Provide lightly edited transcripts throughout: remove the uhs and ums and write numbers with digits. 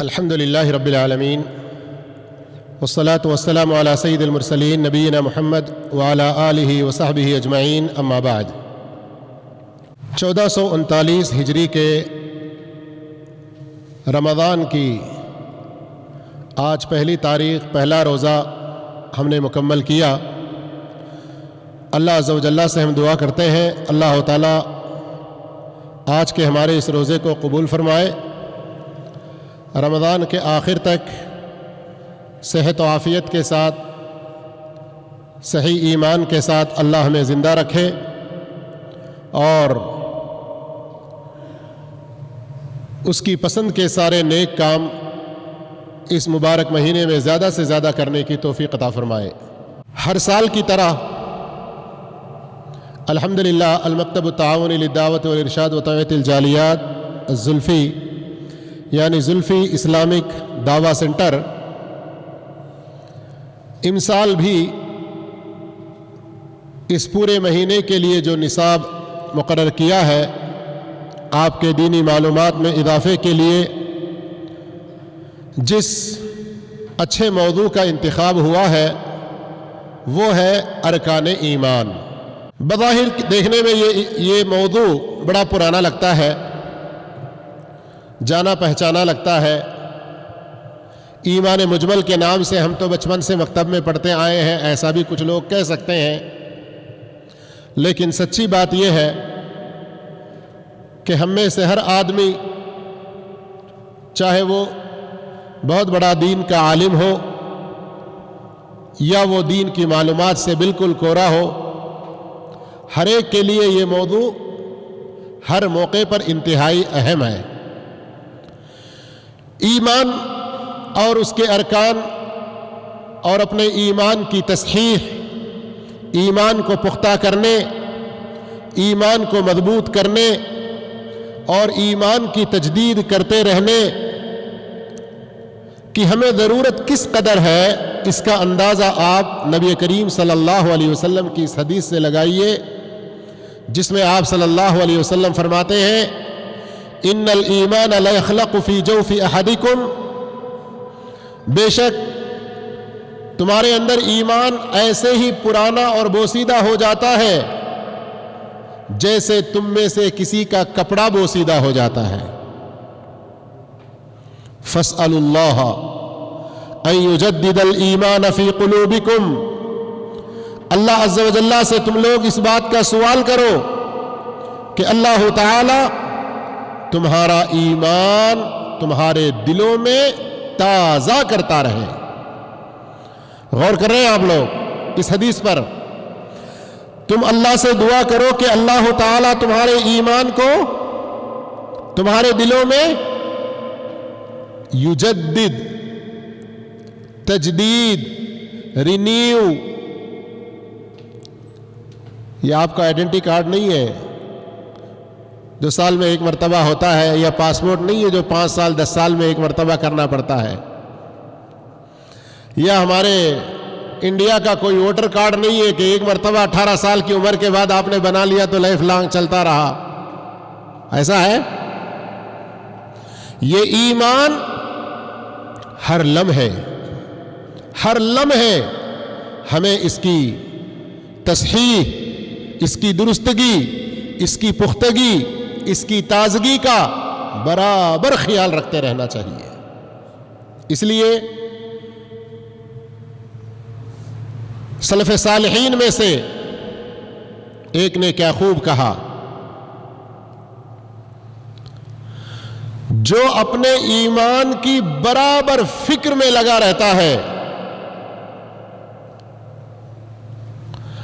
الحمد للہ رب العالمین والصلاة والسلام علی سید المرسلین نبینا محمد وعلی آلہ وصحبہ اجمعین اما بعد 1439 ہجری کے رمضان کی آج پہلی تاریخ پہلا روزہ ہم نے مکمل کیا۔ اللہ عز و جل سے ہم دعا کرتے ہیں اللہ تعالیٰ آج کے ہمارے اس روزے کو قبول فرمائے، رمضان کے آخر تک صحت و عافیت کے ساتھ صحیح ایمان کے ساتھ اللہ ہمیں زندہ رکھے، اور اس کی پسند کے سارے نیک کام اس مبارک مہینے میں زیادہ سے زیادہ کرنے کی توفیق عطا فرمائے۔ ہر سال کی طرح الحمدللہ المکتب التعاونی للدعوت والارشاد وتوعیۃ الجالیات الزلفی یعنی زلفی اسلامک دعویٰ سینٹر امسال بھی اس پورے مہینے کے لیے جو نصاب مقرر کیا ہے آپ کے دینی معلومات میں اضافے کے لیے، جس اچھے موضوع کا انتخاب ہوا ہے وہ ہے ارکان ایمان۔ بظاہر دیکھنے میں یہ موضوع بڑا پرانا لگتا ہے، جانا پہچانا لگتا ہے۔ ایمان مجمل کے نام سے ہم تو بچپن سے مکتب میں پڑھتے آئے ہیں، ایسا بھی کچھ لوگ کہہ سکتے ہیں، لیکن سچی بات یہ ہے کہ ہم میں سے ہر آدمی، چاہے وہ بہت بڑا دین کا عالم ہو یا وہ دین کی معلومات سے بالکل کورا ہو، ہر ایک کے لیے یہ موضوع ہر موقع پر انتہائی اہم ہے۔ ایمان اور اس کے ارکان اور اپنے ایمان کی تصحیح، ایمان کو پختہ کرنے، ایمان کو مضبوط کرنے اور ایمان کی تجدید کرتے رہنے کی ہمیں ضرورت کس قدر ہے، اس کا اندازہ آپ نبی کریم صلی اللہ علیہ وسلم کی اس حدیث سے لگائیے، جس میں آپ صلی اللہ علیہ وسلم فرماتے ہیں ان الایمان لیخلق فی جوف احدکم، بے شک تمہارے اندر ایمان ایسے ہی پرانا اور بوسیدہ ہو جاتا ہے جیسے تم میں سے کسی کا کپڑا بوسیدہ ہو جاتا ہے۔ فاسألوا اللہ ان یجدد الایمان فی قلوبکم، اللہ عز و جل سے تم لوگ اس بات کا سوال کرو کہ اللہ تعالی تمہارا ایمان تمہارے دلوں میں تازہ کرتا رہے۔ غور کر رہے ہیں آپ لوگ اس حدیث پر؟ تم اللہ سے دعا کرو کہ اللہ تعالیٰ تمہارے ایمان کو تمہارے دلوں میں یجدد، تجدید، رینیو، یہ آپ کا آئیڈینٹی کارڈ نہیں ہے جو سال میں ایک مرتبہ ہوتا ہے، یا پاسپورٹ نہیں ہے جو 5 سال 10 سال میں ایک مرتبہ کرنا پڑتا ہے، یا ہمارے انڈیا کا کوئی ووٹر کارڈ نہیں ہے کہ ایک مرتبہ 18 سال کی عمر کے بعد آپ نے بنا لیا تو لائف لانگ چلتا رہا۔ ایسا ہے؟ یہ ایمان ہر لمحے ہمیں اس کی تصحیح، اس کی درستگی، اس کی پختگی، اس کی تازگی کا برابر خیال رکھتے رہنا چاہیے۔ اس لیے سلف صالحین میں سے ایک نے کیا خوب کہا، جو اپنے ایمان کی برابر فکر میں لگا رہتا ہے،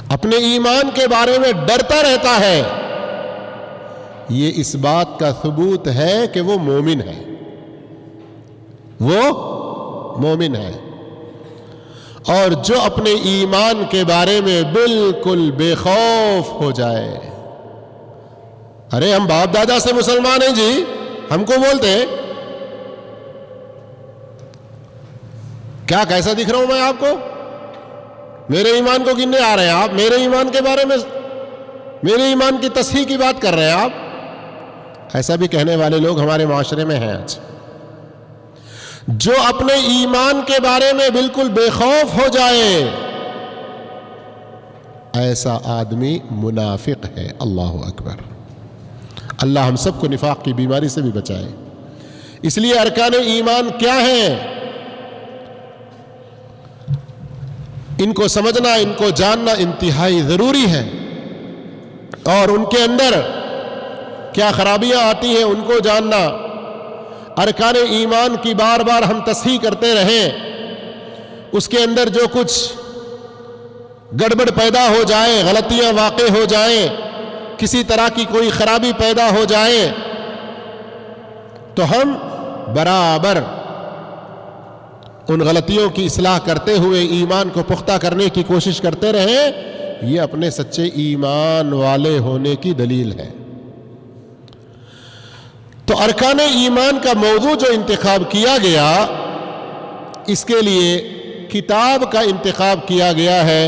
اپنے ایمان کے بارے میں ڈرتا رہتا ہے، یہ اس بات کا ثبوت ہے کہ وہ مومن ہے، وہ مومن ہے۔ اور جو اپنے ایمان کے بارے میں بالکل بے خوف ہو جائے، ارے ہم باپ دادا سے مسلمان ہیں جی، ہم کو بولتے ہیں کیا کیسا دکھ رہا ہوں میں آپ کو، میرے ایمان کو گننے آ رہے ہیں آپ، میرے ایمان کے بارے میں، میرے ایمان کی تصحیح کی بات کر رہے ہیں آپ۔ ایسا بھی کہنے والے لوگ ہمارے معاشرے میں ہیں آج۔ جو اپنے ایمان کے بارے میں بالکل بے خوف ہو جائے ایسا آدمی منافق ہے۔ اللہ اکبر۔ اللہ ہم سب کو نفاق کی بیماری سے بھی بچائے۔ اس لیے ارکان ایمان کیا ہیں، ان کو سمجھنا، ان کو جاننا انتہائی ضروری ہے، اور ان کے اندر کیا خرابیاں آتی ہیں ان کو جاننا۔ ارکان ایمان کی بار بار ہم تصحیح کرتے رہیں، اس کے اندر جو کچھ گڑبڑ پیدا ہو جائے، غلطیاں واقع ہو جائیں، کسی طرح کی کوئی خرابی پیدا ہو جائے تو ہم برابر ان غلطیوں کی اصلاح کرتے ہوئے ایمان کو پختہ کرنے کی کوشش کرتے رہیں۔ یہ اپنے سچے ایمان والے ہونے کی دلیل ہے۔ تو ارکان ایمان کا موضوع جو انتخاب کیا گیا، اس کے لیے کتاب کا انتخاب کیا گیا ہے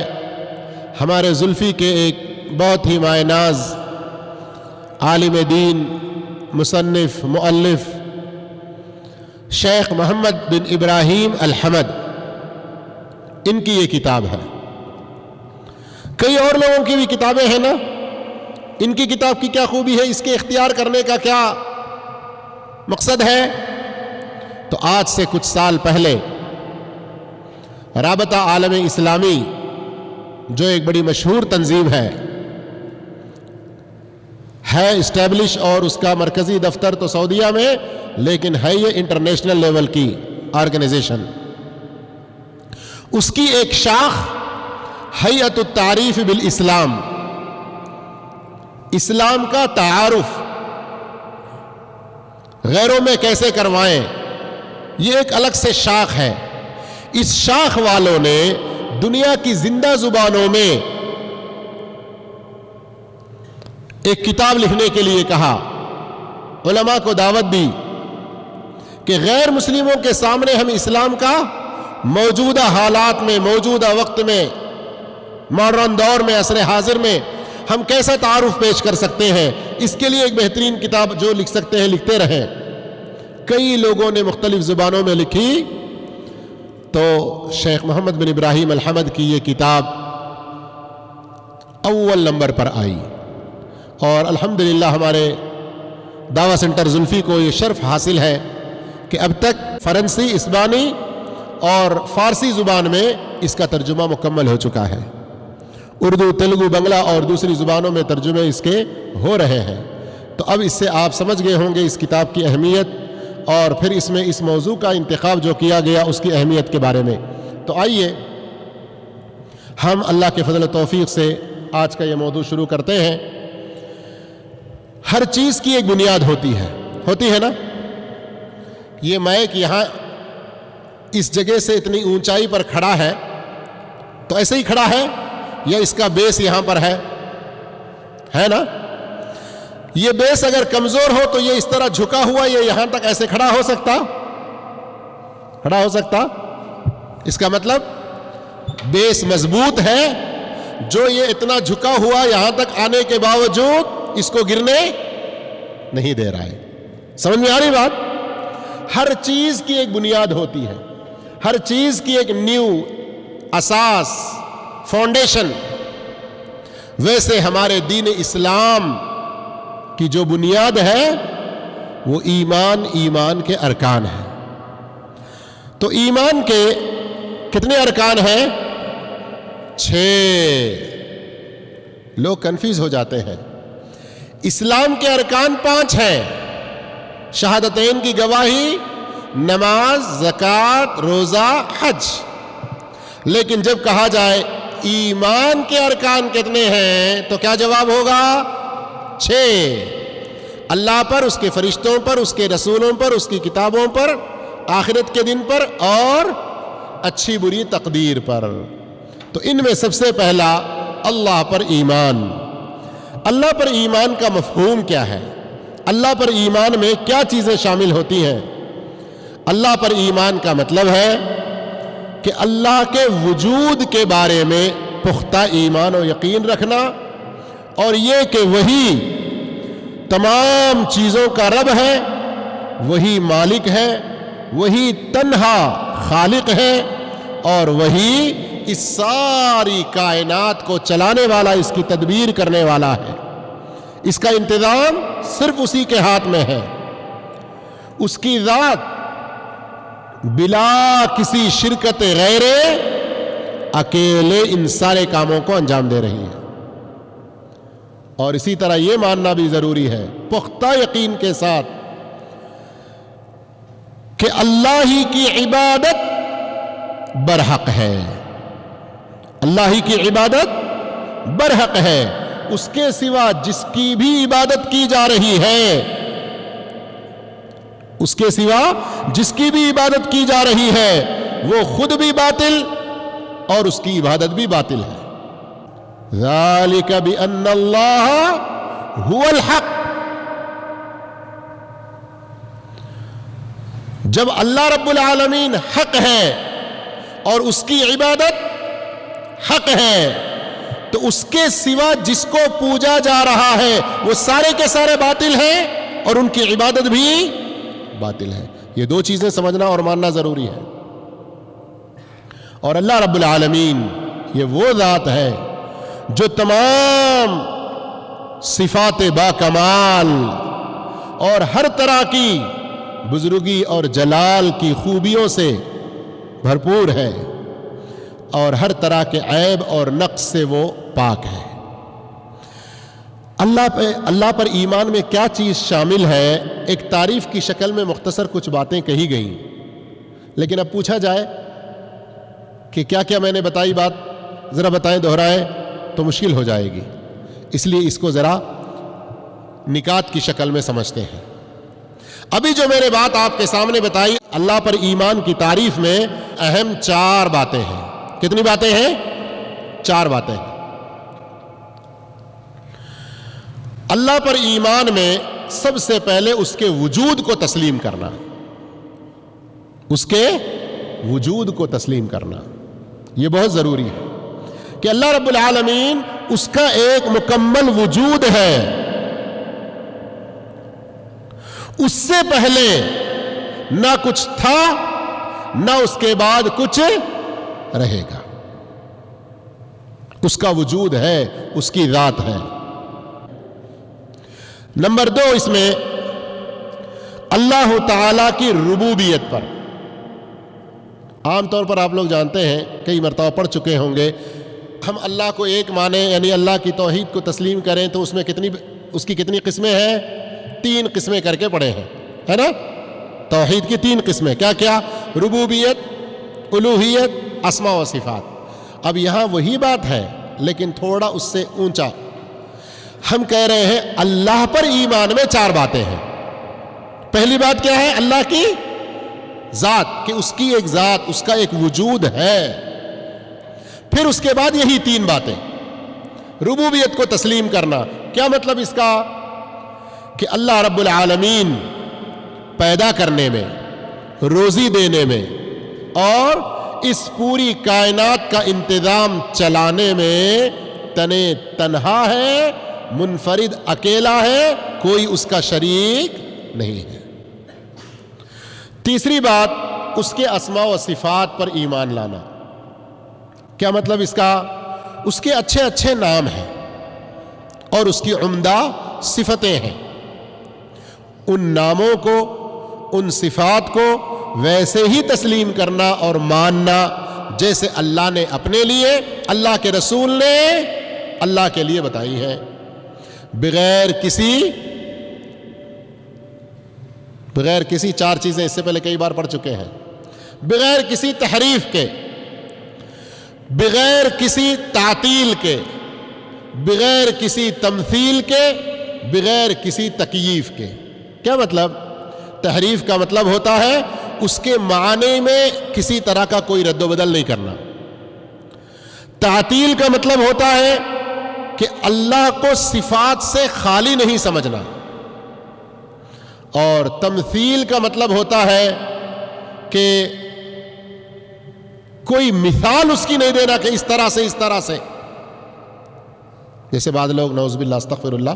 ہمارے زلفی کے ایک بہت ہی مایہ ناز عالم دین، مصنف، مؤلف شیخ محمد بن ابراہیم الحمد، ان کی یہ کتاب ہے۔ کئی اور لوگوں کی بھی کتابیں ہیں نا، ان کی کتاب کی کیا خوبی ہے، اس کے اختیار کرنے کا کیا مقصد ہے؟ تو آج سے کچھ سال پہلے رابطہ عالم اسلامی، جو ایک بڑی مشہور تنظیم ہے اسٹیبلش، اور اس کا مرکزی دفتر تو سعودیہ میں، لیکن ہے یہ انٹرنیشنل لیول کی آرگنائزیشن۔ اس کی ایک شاخ ہیئت التعریف بالاسلام، اسلام کا تعارف غیروں میں کیسے کروائیں، یہ ایک الگ سے شاخ ہے۔ اس شاخ والوں نے دنیا کی زندہ زبانوں میں ایک کتاب لکھنے کے لیے کہا، علماء کو دعوت دی کہ غیر مسلموں کے سامنے ہم اسلام کا موجودہ حالات میں، موجودہ وقت میں، ماڈرن دور میں، عصر حاضر میں ہم کیسا تعارف پیش کر سکتے ہیں۔ اس کے لیے ایک بہترین کتاب جو لکھ سکتے ہیں لکھتے رہیں۔ کئی لوگوں نے مختلف زبانوں میں لکھی، تو شیخ محمد بن ابراہیم الحمد کی یہ کتاب اول نمبر پر آئی، اور الحمدللہ ہمارے دعویٰ سینٹر زلفی کو یہ شرف حاصل ہے کہ اب تک فرانسی، اسبانی اور فارسی زبان میں اس کا ترجمہ مکمل ہو چکا ہے۔ اردو، تیلگو، بنگلہ اور دوسری زبانوں میں ترجمے اس کے ہو رہے ہیں۔ تو اب اس سے آپ سمجھ گئے ہوں گے اس کتاب کی اہمیت، اور پھر اس میں اس موضوع کا انتخاب جو کیا گیا اس کی اہمیت کے بارے میں۔ تو آئیے ہم اللہ کے فضل و توفیق سے آج کا یہ موضوع شروع کرتے ہیں۔ ہر چیز کی ایک بنیاد ہوتی ہے نا۔ یہ مائک یہاں اس جگہ سے اتنی اونچائی پر کھڑا ہے تو ایسے ہی کھڑا ہے، یا اس کا بیس یہاں پر ہے نا؟ یہ بیس اگر کمزور ہو تو یہ اس طرح جھکا ہوا یہ یہاں تک ایسے کھڑا ہو سکتا؟ اس کا مطلب بیس مضبوط ہے، جو یہ اتنا جھکا ہوا یہاں تک آنے کے باوجود اس کو گرنے نہیں دے رہا ہے۔ سمجھ میں آ رہی بات؟ ہر چیز کی ایک بنیاد ہوتی ہے، ہر چیز کی ایک نیو، اساس، فاؤنڈیشن۔ ویسے ہمارے دین اسلام کی جو بنیاد ہے وہ ایمان کے ارکان ہیں۔ تو ایمان کے کتنے ارکان ہیں؟ 6۔ لوگ کنفیوز ہو جاتے ہیں۔ اسلام کے ارکان 5 ہیں، شہادتین کی گواہی، نماز، زکوٰۃ، روزہ، حج۔ لیکن جب کہا جائے ایمان کے ارکان کتنے ہیں تو کیا جواب ہوگا؟ 6۔ اللہ پر، اس کے فرشتوں پر، اس کے رسولوں پر، اس کی کتابوں پر، آخرت کے دن پر، اور اچھی بری تقدیر پر۔ تو ان میں سب سے پہلا اللہ پر ایمان۔ اللہ پر ایمان کا مفہوم کیا ہے؟ اللہ پر ایمان میں کیا چیزیں شامل ہوتی ہیں؟ اللہ پر ایمان کا مطلب ہے کہ اللہ کے وجود کے بارے میں پختہ ایمان و یقین رکھنا، اور یہ کہ وہی تمام چیزوں کا رب ہے، وہی مالک ہے، وہی تنہا خالق ہے اور وہی اس ساری کائنات کو چلانے والا، اس کی تدبیر کرنے والا ہے۔ اس کا انتظام صرف اسی کے ہاتھ میں ہے۔ اس کی ذات بلا کسی شرکت غیر اکیلے ان سارے کاموں کو انجام دے رہی ہے۔ اور اسی طرح یہ ماننا بھی ضروری ہے پختہ یقین کے ساتھ کہ اللہ ہی کی عبادت برحق ہے، اللہ ہی کی عبادت برحق ہے۔ اس کے سوا جس کی بھی عبادت کی جا رہی ہے، اس کے سوا جس کی بھی عبادت کی جا رہی ہے وہ خود بھی باطل اور اس کی عبادت بھی باطل ہے۔ ذالک بأن اللہ هو الحق۔ جب اللہ رب العالمین حق ہے اور اس کی عبادت حق ہے تو اس کے سوا جس کو پوجا جا رہا ہے وہ سارے کے سارے باطل ہیں اور ان کی عبادت بھی باطل ہے۔ یہ دو چیزیں سمجھنا اور ماننا ضروری ہے۔ اور اللہ رب العالمین یہ وہ ذات ہے جو تمام صفات با کمال اور ہر طرح کی بزرگی اور جلال کی خوبیوں سے بھرپور ہے اور ہر طرح کے عیب اور نقص سے وہ پاک ہے۔ اللہ پر ایمان میں کیا چیز شامل ہے؟ ایک تعریف کی شکل میں مختصر کچھ باتیں کہی گئیں، لیکن اب پوچھا جائے کہ کیا کیا میں نے بتائی بات ذرا بتائیں، دہرائیں تو مشکل ہو جائے گی، اس لیے اس کو ذرا نکات کی شکل میں سمجھتے ہیں۔ ابھی جو میں نے بات آپ کے سامنے بتائی اللہ پر ایمان کی تعریف میں اہم 4 باتیں ہیں۔ کتنی باتیں ہیں؟ 4 باتیں ہیں۔ اللہ پر ایمان میں سب سے پہلے اس کے وجود کو تسلیم کرنا، اس کے وجود کو تسلیم کرنا یہ بہت ضروری ہے کہ اللہ رب العالمین اس کا ایک مکمل وجود ہے، اس سے پہلے نہ کچھ تھا نہ اس کے بعد کچھ رہے گا۔ اس کا وجود ہے، اس کی ذات ہے۔ نمبر 2، اس میں اللہ تعالی کی ربوبیت پر عام طور پر آپ لوگ جانتے ہیں، کئی مرتبہ پڑھ چکے ہوں گے، ہم اللہ کو ایک مانیں یعنی اللہ کی توحید کو تسلیم کریں تو اس میں اس کی کتنی قسمیں ہیں؟ 3 قسمیں کر کے پڑھے ہیں، ہے نا؟ توحید کی 3 قسمیں کیا کیا؟ ربوبیت، الوہیت، اسماء و صفات۔ اب یہاں وہی بات ہے لیکن تھوڑا اس سے اونچا۔ ہم کہہ رہے ہیں اللہ پر ایمان میں 4 باتیں ہیں۔ پہلی بات کیا ہے؟ اللہ کی ذات، کہ اس کی ایک ذات، اس کا ایک وجود ہے۔ پھر اس کے بعد یہی 3 باتیں، ربوبیت کو تسلیم کرنا۔ کیا مطلب اس کا؟ کہ اللہ رب العالمین پیدا کرنے میں، روزی دینے میں اور اس پوری کائنات کا انتظام چلانے میں تنہا ہے، منفرد، اکیلا ہے، کوئی اس کا شریک نہیں ہے۔ تیسری بات، اس کے اسماء و صفات پر ایمان لانا۔ کیا مطلب اس کا؟ اس کے اچھے اچھے نام ہیں اور اس کی عمدہ صفتیں ہیں۔ ان ناموں کو، ان صفات کو ویسے ہی تسلیم کرنا اور ماننا جیسے اللہ نے اپنے لیے، اللہ کے رسول نے اللہ کے لیے بتائی ہیں، بغیر کسی 4 چیزیں اس سے پہلے کئی بار پڑھ چکے ہیں، بغیر کسی تحریف کے، بغیر کسی تعطیل کے، بغیر کسی تمثیل کے، بغیر کسی تکییف کے۔ کیا مطلب؟ تحریف کا مطلب ہوتا ہے اس کے معنی میں کسی طرح کا کوئی رد و بدل نہیں کرنا۔ تعطیل کا مطلب ہوتا ہے کہ اللہ کو صفات سے خالی نہیں سمجھنا، اور تمثیل کا مطلب ہوتا ہے کہ کوئی مثال اس کی نہیں دینا کہ اس طرح سے۔ جیسے بعض لوگ، نعوذ باللہ استغفر اللہ،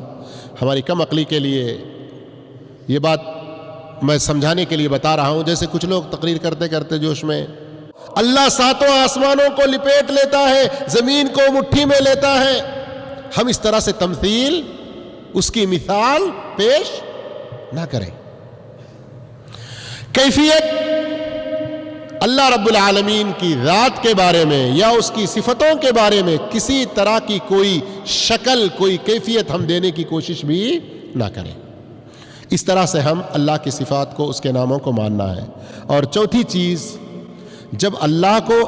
ہماری کم عقلی کے لیے یہ بات میں سمجھانے کے لیے بتا رہا ہوں، جیسے کچھ لوگ تقریر کرتے کرتے جوش میں اللہ ساتوں آسمانوں کو لپیٹ لیتا ہے، زمین کو مٹھی میں لیتا ہے، ہم اس طرح سے تمثیل، اس کی مثال پیش نہ کریں۔ کیفیت اللہ رب العالمین کی ذات کے بارے میں یا اس کی صفتوں کے بارے میں کسی طرح کی کوئی شکل، کوئی کیفیت ہم دینے کی کوشش بھی نہ کریں۔ اس طرح سے ہم اللہ کی صفات کو، اس کے ناموں کو ماننا ہے۔ اور چوتھی چیز، جب اللہ کو،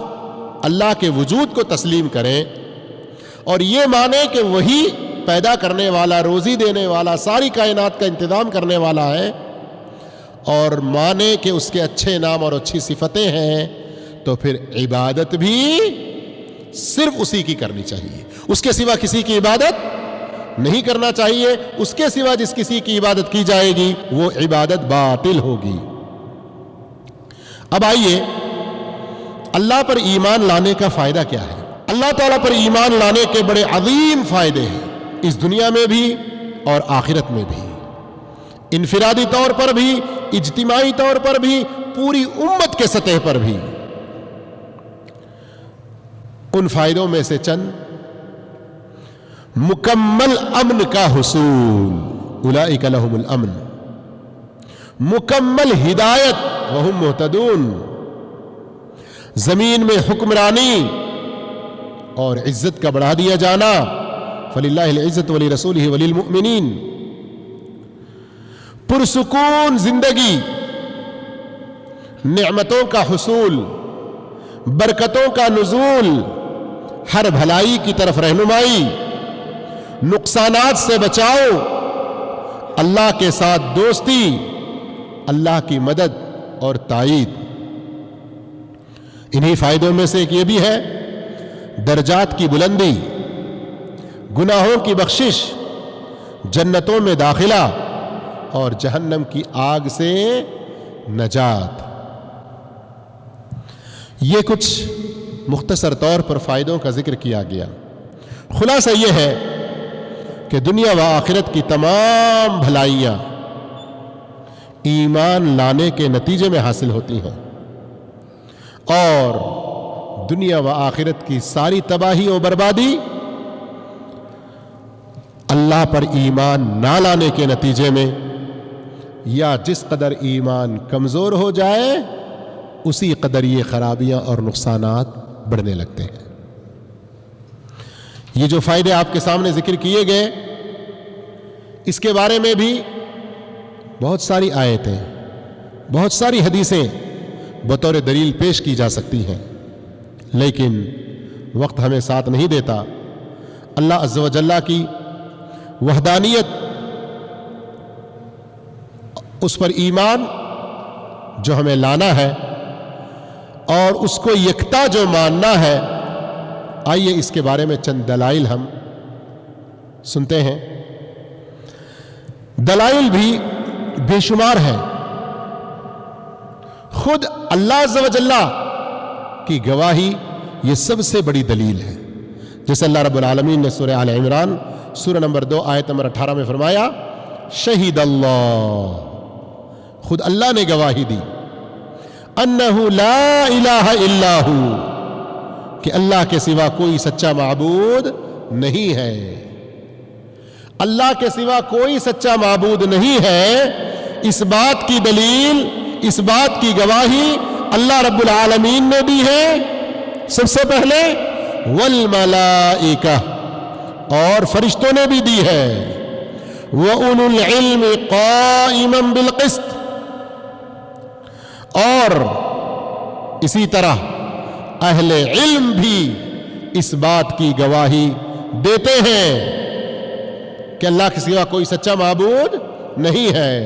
اللہ کے وجود کو تسلیم کریں اور یہ مانیں کہ وہی پیدا کرنے والا، روزی دینے والا، ساری کائنات کا انتظام کرنے والا ہے، اور مانے کہ اس کے اچھے نام اور اچھی صفتیں ہیں، تو پھر عبادت بھی صرف اسی کی کرنی چاہیے، اس کے سوا کسی کی عبادت نہیں کرنا چاہیے۔ اس کے سوا جس کسی کی عبادت کی جائے گی وہ عبادت باطل ہوگی۔ اب آئیے اللہ پر ایمان لانے کا فائدہ کیا ہے؟ اللہ تعالیٰ پر ایمان لانے کے بڑے عظیم فائدے ہیں، اس دنیا میں بھی اور آخرت میں بھی، انفرادی طور پر بھی، اجتماعی طور پر بھی، پوری امت کے سطح پر بھی۔ ان فائدوں میں سے چند: مکمل امن کا حصول، اولئک لہم الامن، مکمل ہدایت وہم مہتدون، زمین میں حکمرانی اور عزت کا بڑھا دیا جانا، فللہ العزت ولرسولہ وللمؤمنین، پرسکون زندگی، نعمتوں کا حصول، برکتوں کا نزول، ہر بھلائی کی طرف رہنمائی، نقصانات سے بچاؤ، اللہ کے ساتھ دوستی، اللہ کی مدد اور تائید۔ انہی فائدوں میں سے ایک یہ بھی ہے درجات کی بلندی، گناہوں کی بخشش، جنتوں میں داخلہ اور جہنم کی آگ سے نجات۔ یہ کچھ مختصر طور پر فائدوں کا ذکر کیا گیا۔ خلاصہ یہ ہے کہ دنیا و آخرت کی تمام بھلائیاں ایمان لانے کے نتیجے میں حاصل ہوتی ہیں، اور دنیا و آخرت کی ساری تباہی و بربادی اللہ پر ایمان نہ لانے کے نتیجے میں، یا جس قدر ایمان کمزور ہو جائے اسی قدر یہ خرابیاں اور نقصانات بڑھنے لگتے ہیں۔ یہ جو فائدے آپ کے سامنے ذکر کیے گئے، اس کے بارے میں بھی بہت ساری آیتیں، بہت ساری حدیثیں بطور دلیل پیش کی جا سکتی ہیں، لیکن وقت ہمیں ساتھ نہیں دیتا۔ اللہ عز و جل کی وحدانیت، اس پر ایمان جو ہمیں لانا ہے اور اس کو یکتا جو ماننا ہے، آئیے اس کے بارے میں چند دلائل ہم سنتے ہیں۔ دلائل بھی بے شمار ہیں، خود اللہ عز و جل کی گواہی یہ سب سے بڑی دلیل ہے۔ جیسے اللہ رب العالمین نے سورہ آل عمران سورہ نمبر 2 آیت نمبر 18 میں فرمایا، شہید اللہ، خود اللہ نے گواہی دی، انہ لا الہ الا ہو، کہ اللہ کے سوا کوئی سچا معبود نہیں ہے، اللہ کے سوا کوئی سچا معبود نہیں ہے۔ اس بات کی دلیل، اس بات کی گواہی اللہ رب العالمین نے دی ہے سب سے پہلے، والملائکہ، اور فرشتوں نے بھی دی ہے، وَأُولُو الْعِلْمِ قَائِمًا بِالْقِسْطِ، اور اسی طرح اہل علم بھی اس بات کی گواہی دیتے ہیں کہ اللہ کے سوا کوئی سچا معبود نہیں ہے۔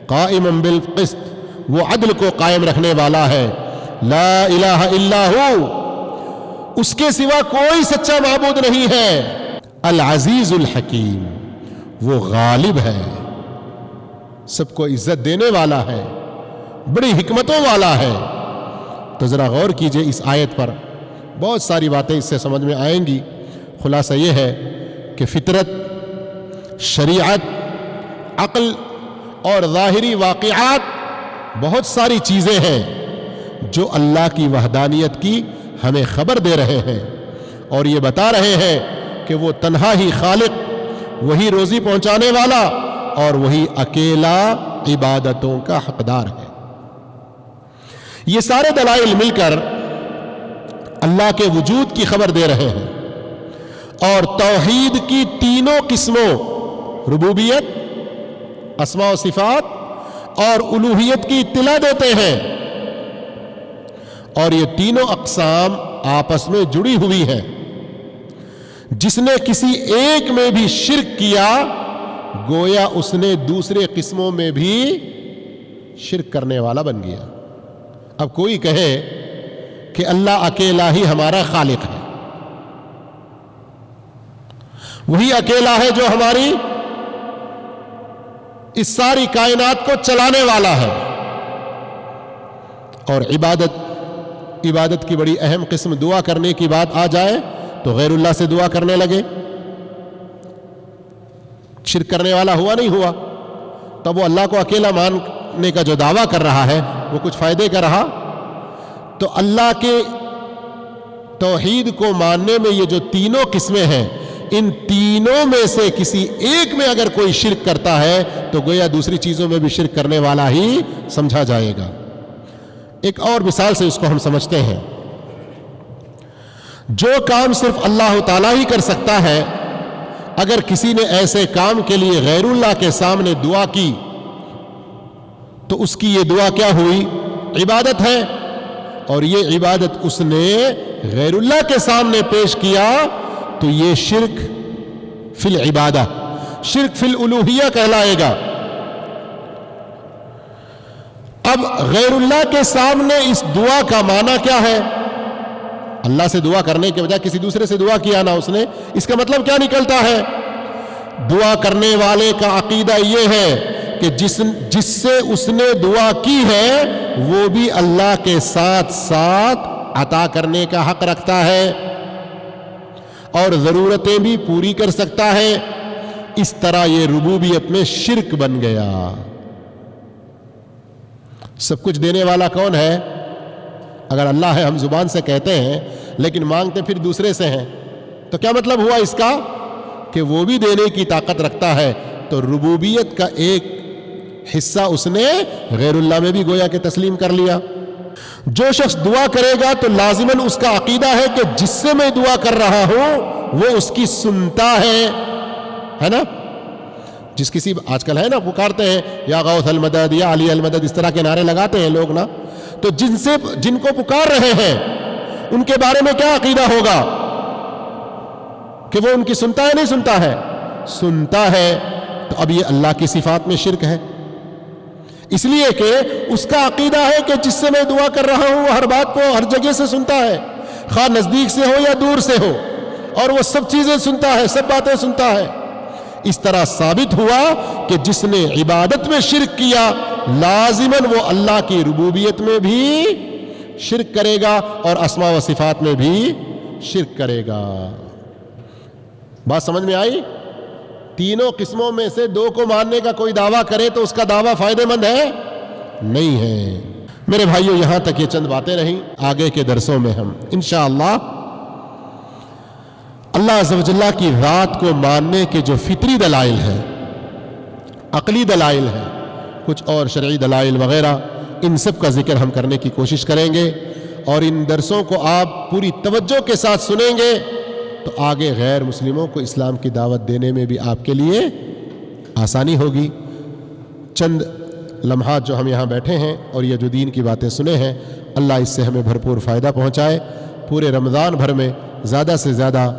قائمًا بالقسط، وہ عدل کو قائم رکھنے والا ہے، لا الہ الا ہو، اس کے سوا کوئی سچا معبود نہیں ہے۔ العزیز الحکیم، وہ غالب ہے، سب کو عزت دینے والا ہے، بڑی حکمتوں والا ہے۔ تو ذرا غور کیجئے اس آیت پر، بہت ساری باتیں اس سے سمجھ میں آئیں گی۔ خلاصہ یہ ہے کہ فطرت، شریعت، عقل، اور ظاہری واقعات بہت ساری چیزیں ہیں جو اللہ کی وحدانیت کی ہمیں خبر دے رہے ہیں اور یہ بتا رہے ہیں کہ وہ تنہا ہی خالق، وہی روزی پہنچانے والا اور وہی اکیلا عبادتوں کا حقدار ہے۔ یہ سارے دلائل مل کر اللہ کے وجود کی خبر دے رہے ہیں اور توحید کی تینوں قسموں، ربوبیت، اسماء و صفات اور الوہیت کی اطلاع دیتے ہیں، اور یہ تینوں اقسام آپس میں جڑی ہوئی ہیں۔ جس نے کسی ایک میں بھی شرک کیا گویا اس نے دوسرے قسموں میں بھی شرک کرنے والا بن گیا۔ اب کوئی کہے کہ اللہ اکیلا ہی ہمارا خالق ہے، وہی اکیلا ہے جو ہماری اس ساری کائنات کو چلانے والا ہے، اور عبادت کی بڑی اہم قسم دعا کرنے کی بات آ جائے تو غیر اللہ سے دعا کرنے لگے، شرک کرنے والا ہوا نہیں ہوا، تب وہ اللہ کو اکیلا ماننے کا جو دعویٰ کر رہا ہے وہ کچھ فائدے کا رہا؟ تو اللہ کے توحید کو ماننے میں یہ جو تینوں قسمیں ہیں، ان تینوں میں سے کسی ایک میں اگر کوئی شرک کرتا ہے تو گویا دوسری چیزوں میں بھی شرک کرنے والا ہی سمجھا جائے گا۔ ایک اور مثال سے اس کو ہم سمجھتے ہیں، جو کام صرف اللہ تعالیٰ ہی کر سکتا ہے، اگر کسی نے ایسے کام کے لیے غیر اللہ کے سامنے دعا کی تو اس کی یہ دعا کیا ہوئی؟ عبادت ہے، اور یہ عبادت اس نے غیر اللہ کے سامنے پیش کیا تو یہ شرک فی العبادہ، شرک فی الالوہیہ کہلائے گا۔ اب غیر اللہ کے سامنے اس دعا کا معنی کیا ہے؟ اللہ سے دعا کرنے کے بجائے کسی دوسرے سے دعا کیا نا اس نے، اس کا مطلب کیا نکلتا ہے؟ دعا کرنے والے کا عقیدہ یہ ہے کہ جس سے اس نے دعا کی ہے وہ بھی اللہ کے ساتھ ساتھ عطا کرنے کا حق رکھتا ہے اور ضرورتیں بھی پوری کر سکتا ہے۔ اس طرح یہ ربوبیت میں شرک بن گیا۔ سب کچھ دینے والا کون ہے؟ اگر اللہ ہے ہم زبان سے کہتے ہیں لیکن مانگتے پھر دوسرے سے ہیں، تو کیا مطلب ہوا اس کا؟ کہ وہ بھی دینے کی طاقت رکھتا ہے، تو ربوبیت کا ایک حصہ اس نے غیر اللہ میں بھی گویا کہ تسلیم کر لیا۔ جو شخص دعا کرے گا تو لازماً اس کا عقیدہ ہے کہ جس سے میں دعا کر رہا ہوں وہ اس کی سنتا ہے نا؟ جس کسی آج کل ہے نا پکارتے ہیں یا غوث المدد یا علی المدد، اس طرح کے نعرے لگاتے ہیں لوگ نا، تو جن کو پکار رہے ہیں ان کے بارے میں کیا عقیدہ ہوگا؟ کہ وہ ان کی سنتا ہے نہیں سنتا ہے؟ سنتا ہے۔ تو اب یہ اللہ کی صفات میں شرک ہے، اس لیے کہ اس کا عقیدہ ہے کہ جس سے میں دعا کر رہا ہوں وہ ہر بات کو ہر جگہ سے سنتا ہے، خواہ نزدیک سے ہو یا دور سے ہو، اور وہ سب چیزیں سنتا ہے، سب باتیں سنتا ہے۔ اس طرح ثابت ہوا کہ جس نے عبادت میں شرک کیا لازماً وہ اللہ کی ربوبیت میں بھی شرک کرے گا اور اسماء و صفات میں بھی شرک کرے گا۔ بات سمجھ میں آئی؟ تینوں قسموں میں سے دو کو ماننے کا کوئی دعویٰ کرے تو اس کا دعویٰ فائدہ مند ہے؟ نہیں ہے۔ میرے بھائیوں، یہاں تک یہ چند باتیں رہیں، آگے کے درسوں میں ہم انشاءاللہ اللہ عز و جل کی ذات کو ماننے کے جو فطری دلائل ہیں، عقلی دلائل ہیں، کچھ اور شرعی دلائل وغیرہ، ان سب کا ذکر ہم کرنے کی کوشش کریں گے، اور ان درسوں کو آپ پوری توجہ کے ساتھ سنیں گے تو آگے غیر مسلموں کو اسلام کی دعوت دینے میں بھی آپ کے لیے آسانی ہوگی۔ چند لمحات جو ہم یہاں بیٹھے ہیں اور یہ جو دین کی باتیں سنے ہیں، اللہ اس سے ہمیں بھرپور فائدہ پہنچائے۔ پورے رمضان بھر میں زیادہ سے زیادہ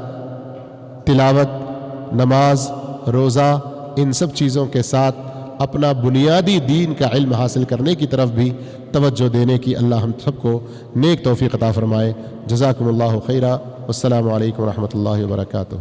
تلاوت، نماز، روزہ، ان سب چیزوں کے ساتھ اپنا بنیادی دین کا علم حاصل کرنے کی طرف بھی توجہ دینے کی اللہ ہم سب کو نیک توفیق عطا فرمائے۔ جزاکم اللہ خیرا، والسلام علیکم ورحمۃ اللہ وبرکاتہ۔